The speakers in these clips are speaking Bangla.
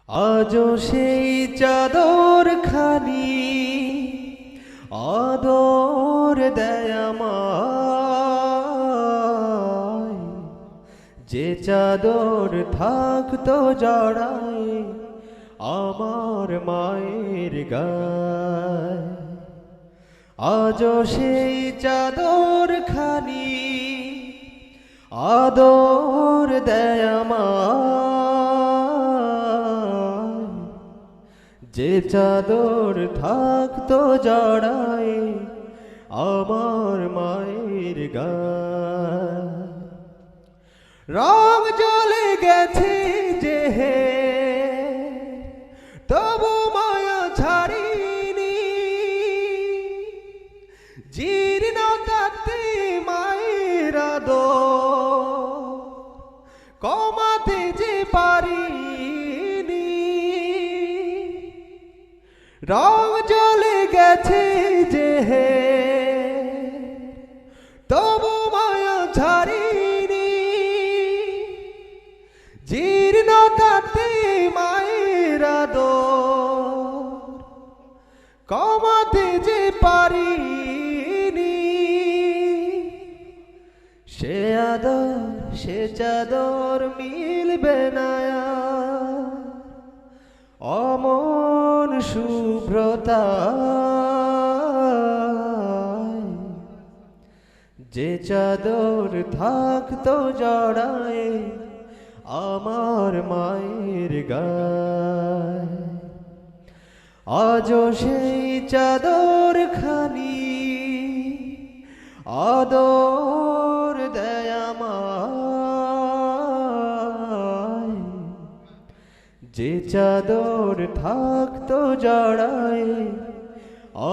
আজও সেই চাদর খানি আদর দেয় আমায়, যে চাদর থাকতো জড়ায় আমার মায়ের গায়। আজও সেই চাদর খানি আদর দেয় আমায়, যে চাদর থাকতো জড়ায় আমার মায়ের গায়। রং জ্বলে গেছে যে হে তবু মায়া ছাড়িনি, জীর্ণতাতে মায়ের আদর কমাতে যে পারিনি। রং জ্বলে গেছে যে হে তবু মায়া ছাড়িনি, জীর্ণতাতে মায়ের আদর কমাতে যে পারিনি। সে আদর সে চাদর মিলবে না আর, অমন শুভ্রতা যে চাদর থাকতো জড়ায় আমার মায়ের গায়। আজও সেই চাদর খানি আদর দেয় আমায়, যে চাদর থাকতো জড়ায়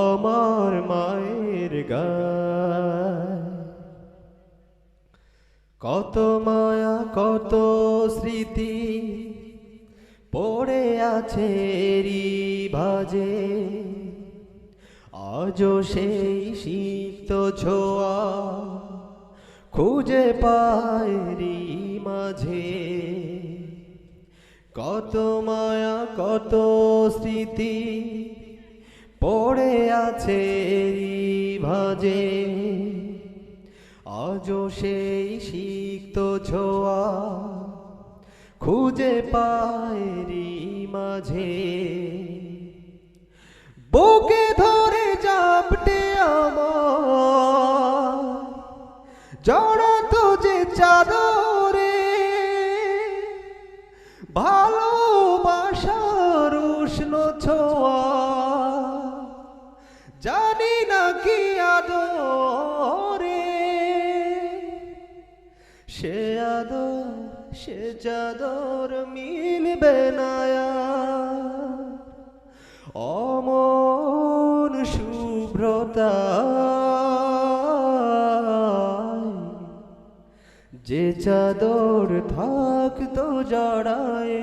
আমার মায়ের গায়। কত মায়া কত স্মৃতি পড়ে আছে এরই ভাজে, আজও সেই সিক্ত ছোঁয়া খুঁজে পায়রি মাঝে। কত মায়া কত স্মৃতি পড়ে আছে এরই ভাজে, আজও সেই সিক্ত ছোঁয়া খুঁজে পায়রি মাঝে। বুকে ধরে চাপটে আমার জড়াতো যে চাদরে, ভালোবাসার উষ্ণ ছোঁয়া জানি না কি আদরে। সে আদর সে চাদর মিলবে না আর, অমন শুভ্রতা যে চাদর থাকতো জড়ায়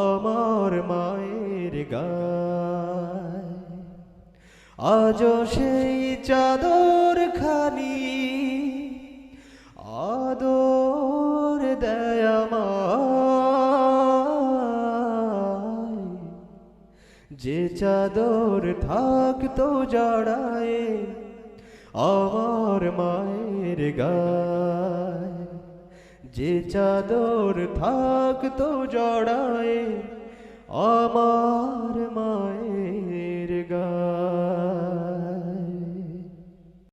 আমার মায়ের গায়। আজও সেই চাদর খানি আদর দেয় আমায়, যে চাদর থাকতো জড়ায় আমার মায়ের গায়, যে চাদর থাকতো জড়ায় আমার